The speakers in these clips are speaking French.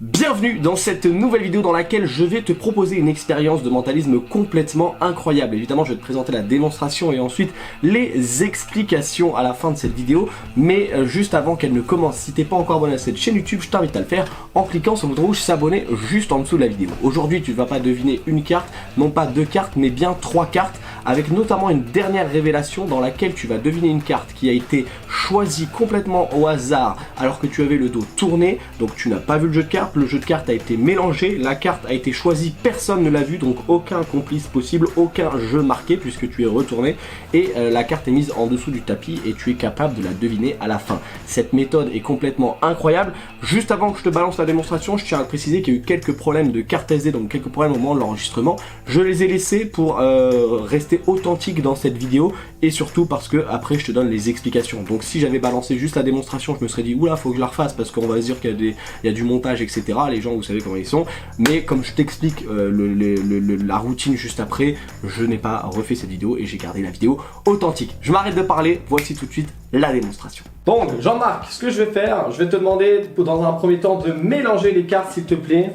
Bienvenue dans cette nouvelle vidéo dans laquelle je vais te proposer une expérience de mentalisme complètement incroyable. Évidemment, je vais te présenter la démonstration et ensuite les explications à la fin de cette vidéo. Mais juste avant qu'elle ne commence, si t'es pas encore abonné à cette chaîne YouTube, je t'invite à le faire en cliquant sur le bouton rouge s'abonner juste en dessous de la vidéo. Aujourd'hui, tu ne vas pas deviner une carte, non pas deux cartes, mais bien trois cartes, avec notamment une dernière révélation dans laquelle tu vas deviner une carte qui a été choisie complètement au hasard alors que tu avais le dos tourné, donc tu n'as pas vu le jeu de cartes. Le jeu de cartes a été mélangé, la carte a été choisie, personne ne l'a vu, donc aucun complice possible, aucun jeu marqué puisque tu es retourné et la carte est mise en dessous du tapis et tu es capable de la deviner à la fin. Cette méthode est complètement incroyable. Juste avant que je te balance la démonstration, je tiens à préciser qu'il y a eu quelques problèmes de carte SD, donc quelques problèmes au moment de l'enregistrement. Je les ai laissés pour rester authentique dans cette vidéo et surtout parce que après je te donne les explications. Donc si j'avais balancé juste la démonstration, je me serais dit oula, faut que je la refasse parce qu'on va se dire qu'il y a du montage, etc. Les gens, vous savez comment ils sont. Mais comme je t'explique la routine juste après, je n'ai pas refait cette vidéo et j'ai gardé la vidéo authentique. Je m'arrête de parler, voici tout de suite la démonstration. Donc Jean-Marc, ce que je vais faire, je vais te demander dans un premier temps de mélanger les cartes s'il te plaît.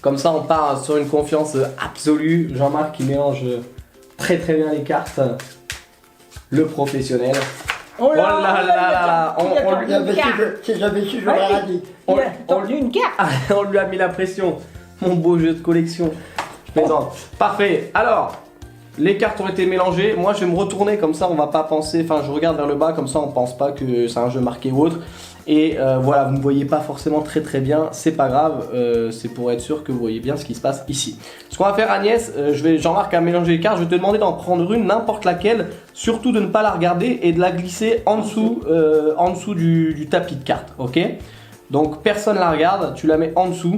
Comme ça on part sur une confiance absolue. Jean-Marc qui mélange très bien les cartes. Le professionnel. Oh là là, on lui avait si j'avais su, j'aurais dit. On lui a mis la pression. Mon beau jeu de collection. Je plaisante. Parfait. Alors, les cartes ont été mélangées. Moi, je vais me retourner comme ça, on va pas penser. Enfin, je regarde vers le bas comme ça, on pense pas que c'est un jeu marqué ou autre. Et voilà, vous ne voyez pas forcément très bien, c'est pas grave, c'est pour être sûr que vous voyez bien ce qui se passe ici. Ce qu'on va faire Agnès, Jean-Marc a mélangé les cartes, je vais te demander d'en prendre une, n'importe laquelle, surtout de ne pas la regarder et de la glisser en dessous du tapis de cartes, ok? Donc personne la regarde, tu la mets en dessous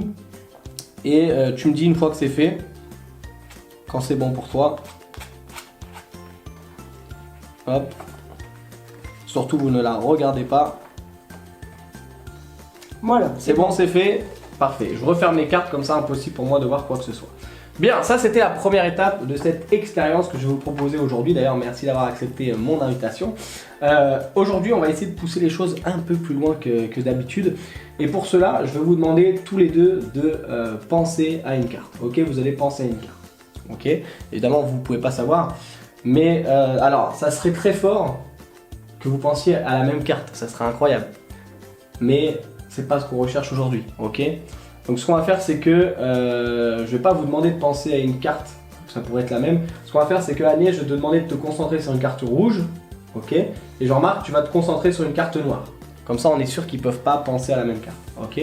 et tu me dis une fois que c'est fait, quand c'est bon pour toi. Hop. Surtout vous ne la regardez pas. Voilà, c'est bon, c'est fait. Parfait. Je referme mes cartes comme ça, impossible pour moi de voir quoi que ce soit. Bien, ça c'était la première étape de cette expérience que je vais vous proposer aujourd'hui. D'ailleurs, merci d'avoir accepté mon invitation. Aujourd'hui, on va essayer de pousser les choses un peu plus loin que d'habitude. Et pour cela, je vais vous demander tous les deux de penser à une carte. Ok, vous allez penser à une carte. Ok, évidemment, vous ne pouvez pas savoir. Mais alors, ça serait très fort que vous pensiez à la même carte. Ça serait incroyable. Mais c'est pas ce qu'on recherche aujourd'hui, ok? Donc ce qu'on va faire c'est que je vais pas vous demander de penser à une carte, ça pourrait être la même. Ce qu'on va faire c'est que Agnès, je vais te demander de te concentrer sur une carte rouge, ok? Et Jean-Marc, tu vas te concentrer sur une carte noire. Comme ça on est sûr qu'ils peuvent pas penser à la même carte, ok?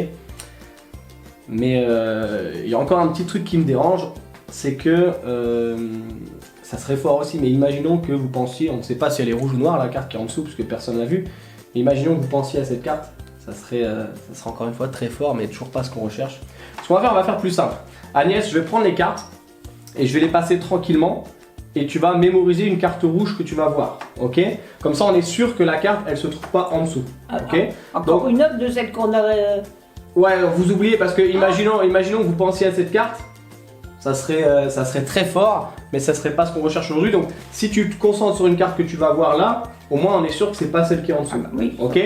Mais il y a encore un petit truc qui me dérange, c'est que ça serait fort aussi, mais imaginons que vous pensiez, on ne sait pas si elle est rouge ou noire la carte qui est en dessous, puisque personne l'a vue, mais imaginons que vous pensiez à cette carte. Ça serait encore une fois très fort, mais toujours pas ce qu'on recherche. Ce qu'on va faire, on va faire plus simple. Agnès, je vais prendre les cartes et je vais les passer tranquillement et tu vas mémoriser une carte rouge que tu vas voir, ok? Comme ça, on est sûr que la carte, elle se trouve pas en dessous, ok? Encore donc, une autre de celle qu'on a... Ouais, vous oubliez parce que imaginons que vous pensiez à cette carte, ça serait très fort, mais ça serait pas ce qu'on recherche aujourd'hui. Donc, si tu te concentres sur une carte que tu vas voir là, au moins on est sûr que c'est pas celle qui est en dessous, oui. Ok?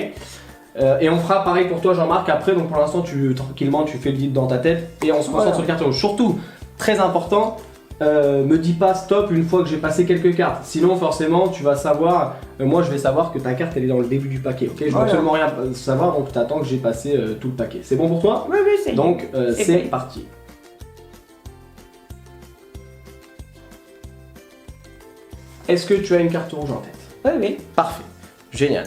Et on fera pareil pour toi Jean-Marc après, donc pour l'instant tranquillement tu fais le guide dans ta tête et on se concentre sur les cartes rouges. Surtout, très important, me dis pas stop une fois que j'ai passé quelques cartes, sinon forcément tu vas savoir, moi je vais savoir que ta carte elle est dans le début du paquet, ok? Je veux absolument rien savoir, donc tu attends que j'ai passé tout le paquet. C'est bon pour toi? Oui, c'est bon. Donc c'est parti. Est-ce que tu as une carte rouge en tête? Oui. Parfait, génial.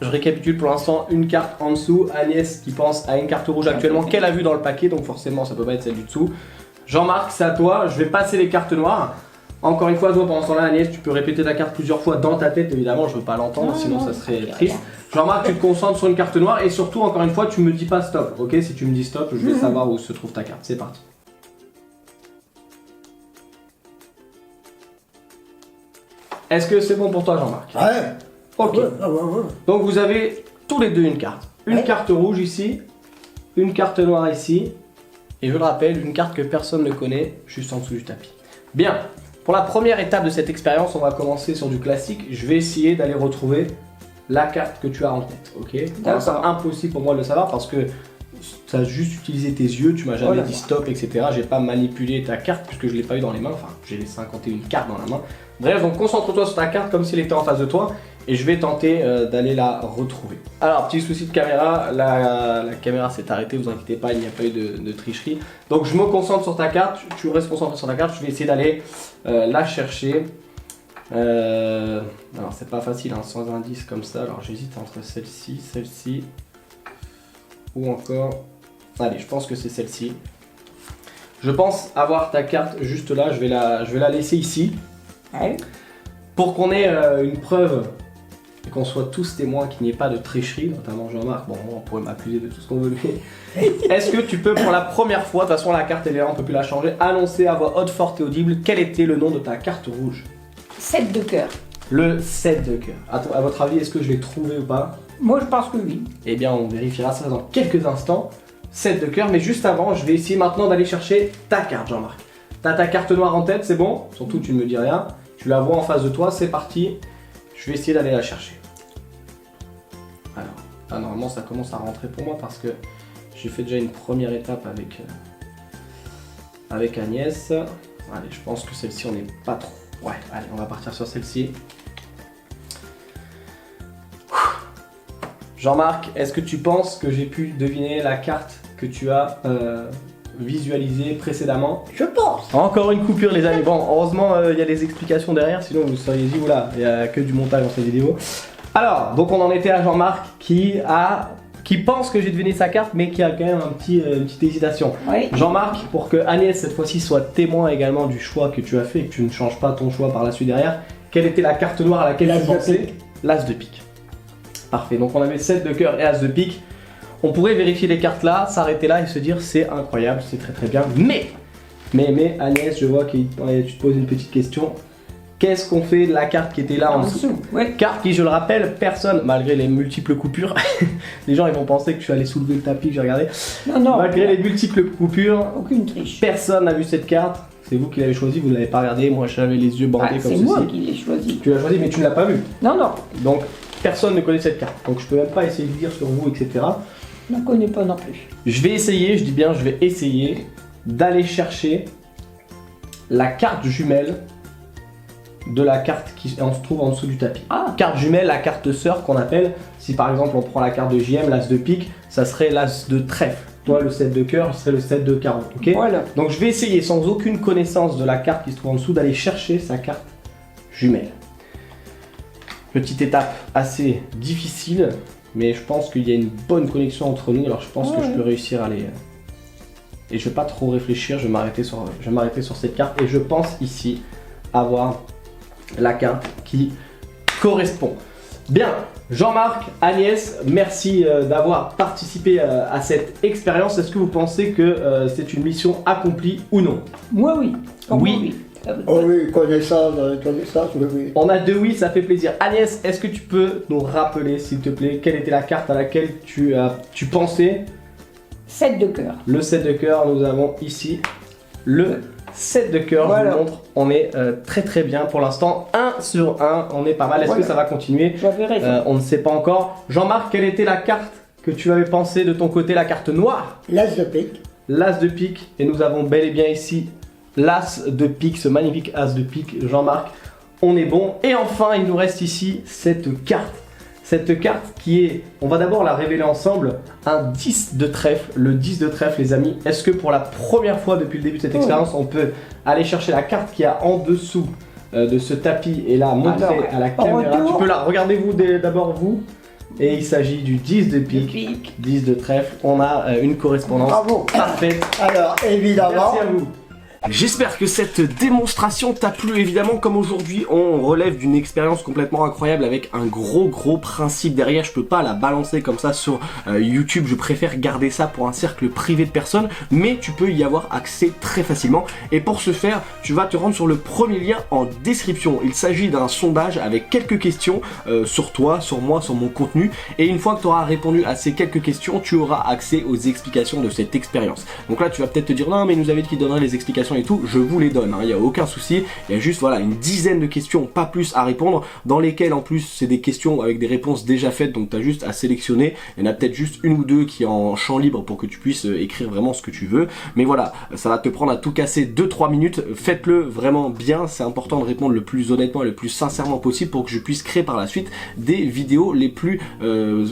Je récapitule pour l'instant, une carte en dessous, Agnès qui pense à une carte rouge actuellement qu'elle a vue dans le paquet, donc forcément ça peut pas être celle du dessous. Jean-Marc, c'est à toi, je vais passer les cartes noires. Encore une fois, toi pendant ce temps-là, Agnès, tu peux répéter ta carte plusieurs fois dans ta tête, évidemment, je veux pas l'entendre, sinon ça serait triste. Jean-Marc, tu te concentres sur une carte noire et surtout, encore une fois, tu me dis pas stop, ok? Si tu me dis stop, je vais savoir où se trouve ta carte, c'est parti. Est-ce que c'est bon pour toi, Jean-Marc? Ouais. Ok. Ouais. Donc vous avez tous les deux une carte. Une carte rouge ici, une carte noire ici, et je le rappelle, une carte que personne ne connaît, juste en dessous du tapis. Bien, pour la première étape de cette expérience, on va commencer sur du classique. Je vais essayer d'aller retrouver la carte que tu as en tête, ok? C'est impossible pour moi de le savoir parce que t'as juste utilisé tes yeux, tu m'as jamais Voilà. dit stop, etc. J'ai pas manipulé ta carte puisque je l'ai pas eu dans les mains, enfin j'ai les 51 cartes dans la main. Bref, donc concentre-toi sur ta carte comme si elle était en face de toi et je vais tenter d'aller la retrouver. Alors, petit souci de caméra, la caméra s'est arrêtée, vous inquiétez pas, il n'y a pas eu de tricherie. Donc je me concentre sur ta carte, tu restes concentré sur ta carte, je vais essayer d'aller la chercher. Alors c'est pas facile, hein, sans indice comme ça, alors j'hésite entre celle-ci, ou encore... Allez, je pense que c'est celle-ci. Je pense avoir ta carte juste là, je vais la laisser ici. Ouais. Pour qu'on ait une preuve et qu'on soit tous témoins qu'il n'y ait pas de tricherie, notamment Jean-Marc, bon moi on pourrait m'accuser de tout ce qu'on veut, mais est-ce que tu peux pour la première fois, de toute façon la carte elle est là, on peut plus la changer, annoncer à voix haute, forte et audible quel était le nom de ta carte rouge? 7 de cœur. Le 7 de cœur. À votre avis, est-ce que je l'ai trouvé ou pas? Moi, je pense que oui. Eh bien on vérifiera ça dans quelques instants. 7 de cœur, mais juste avant, je vais essayer maintenant d'aller chercher ta carte Jean-Marc. T'as ta carte noire en tête, c'est bon? Surtout tu ne me dis rien. Tu la vois en face de toi, c'est parti. Je vais essayer d'aller la chercher. Alors, là, normalement ça commence à rentrer pour moi parce que j'ai fait déjà une première étape avec Agnès. Allez, je pense que celle-ci on n'est pas trop... Ouais, allez, on va partir sur celle-ci. Jean-Marc, est-ce que tu penses que j'ai pu deviner la carte que tu as visualisée précédemment? Je pense. Encore une coupure les amis, bon heureusement il y a des explications derrière, sinon vous seriez dit oula, il n'y a que du montage dans cette vidéo. Alors, donc on en était à Jean-Marc qui pense que j'ai deviné sa carte mais qui a quand même une petite hésitation. Oui. Jean-Marc, pour que Agnès cette fois-ci soit témoin également du choix que tu as fait et que tu ne changes pas ton choix par la suite derrière, quelle était la carte noire à laquelle L'as tu de pensais? pique. L'As de pique. Parfait, donc on avait 7 de cœur et As de pique. On pourrait vérifier les cartes là, s'arrêter là et se dire c'est incroyable, c'est très très bien. Mais Agnès, je vois que tu te poses une petite question. Qu'est-ce qu'on fait de la carte qui était là en dessous? Ouais. Carte qui, je le rappelle, personne, malgré les multiples coupures, les gens ils vont penser que je suis allé soulever le tapis que j'ai regardé. Non, non. Malgré les multiples coupures, Aucune triche. personne n'a vu cette carte. C'est vous qui l'avez choisie, vous ne l'avez pas regardée. Moi j'avais les yeux bandés Ah, comme c'est ceci. moi qui l'ai choisi. Tu l'as choisie mais tu ne l'as pas vue. Non, non. Donc personne ne connaît cette carte. Donc je peux même pas essayer de lire sur vous, etc. Je ne la connais pas non plus. Je vais essayer, je dis bien je vais essayer d'aller chercher la carte jumelle de la carte qui se trouve en dessous du tapis. Ah. Carte jumelle, la carte sœur qu'on appelle, si par exemple on prend la carte de JM, l'As de pique, ça serait l'As de trèfle. Toi le 7 de cœur, ce serait le 7 de carreau, ok? Voilà. Donc je vais essayer sans aucune connaissance de la carte qui se trouve en dessous d'aller chercher sa carte jumelle. Petite étape assez difficile, mais je pense qu'il y a une bonne connexion entre nous, alors je pense que je peux réussir à aller... Et je vais pas trop réfléchir, je vais m'arrêter sur cette carte et je pense ici avoir la carte qui correspond. Bien, Jean-Marc, Agnès, merci d'avoir participé à cette expérience. Est-ce que vous pensez que c'est une mission accomplie ou non? Moi, oui. Pour Oui. moi, oui. Oh oui, connaissance, oui, oui. On a deux oui, ça fait plaisir. Agnès, est-ce que tu peux nous rappeler, s'il te plaît, quelle était la carte à laquelle tu pensais? 7 de cœur. Le 7 de cœur, nous avons ici le 7 de cœur, Voilà. je vous montre, on est très très bien pour l'instant, 1 sur 1, on est pas mal, est-ce Voilà. que ça va continuer? J'avais raison. On ne sait pas encore. Jean-Marc, quelle était la carte que tu avais pensé de ton côté, la carte noire? L'As de pique. L'As de pique, et nous avons bel et bien ici l'As de pique, ce magnifique As de pique, Jean-Marc, on est bon. Et enfin, il nous reste ici cette carte qui est, on va d'abord la révéler ensemble, un 10 de trèfle, le 10 de trèfle les amis. Est-ce que pour la première fois depuis le début de cette expérience, on peut aller chercher la carte qui a en dessous de ce tapis et la montrer Alors, à la caméra? retour. Tu peux la, regardez-vous d'abord vous. Et il s'agit du 10 de pique, 10 de trèfle, on a une correspondance Bravo. parfaite. Alors, évidemment, Merci à vous. J'espère que cette démonstration t'a plu. Évidemment, comme aujourd'hui, on relève d'une expérience complètement incroyable avec un gros principe derrière. Je peux pas la balancer comme ça sur YouTube. Je préfère garder ça pour un cercle privé de personnes, mais tu peux y avoir accès très facilement. Et pour ce faire, tu vas te rendre sur le premier lien en description. Il s'agit d'un sondage avec quelques questions sur toi, sur moi, sur mon contenu. Et une fois que tu auras répondu à ces quelques questions, tu auras accès aux explications de cette expérience. Donc là, tu vas peut-être te dire non, mais il nous avait dit qu'il donnerait les explications explications et tout, je vous les donne, il n'y a aucun souci. Il y a juste voilà une dizaine de questions, pas plus à répondre, dans lesquelles en plus c'est des questions avec des réponses déjà faites, donc tu as juste à sélectionner. Il y en a peut-être juste une ou deux qui est en champ libre pour que tu puisses écrire vraiment ce que tu veux. Mais voilà, ça va te prendre à tout casser 2-3 minutes. Faites-le vraiment bien, c'est important de répondre le plus honnêtement et le plus sincèrement possible pour que je puisse créer par la suite des vidéos les plus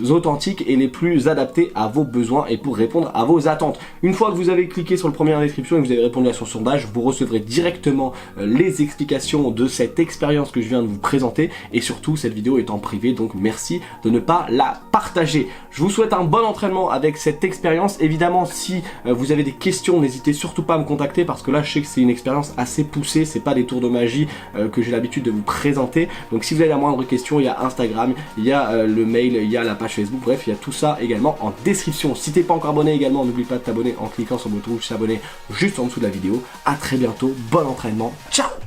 authentiques et les plus adaptées à vos besoins et pour répondre à vos attentes. Une fois que vous avez cliqué sur le premier en description et que vous avez répondu à son sondage, vous recevrez directement les explications de cette expérience que je viens de vous présenter, et surtout cette vidéo est en privé, donc merci de ne pas la partager. Je vous souhaite un bon entraînement avec cette expérience. Évidemment, si vous avez des questions, n'hésitez surtout pas à me contacter, parce que là je sais que c'est une expérience assez poussée, c'est pas des tours de magie que j'ai l'habitude de vous présenter. Donc si vous avez la moindre question, il y a Instagram, il y a le mail, il y a la page Facebook, bref il y a tout ça également en description. Si t'es pas encore abonné également, n'oublie pas de t'abonner en cliquant sur le bouton s'abonner juste en dessous de la vidéo. À très bientôt, bon entraînement, ciao.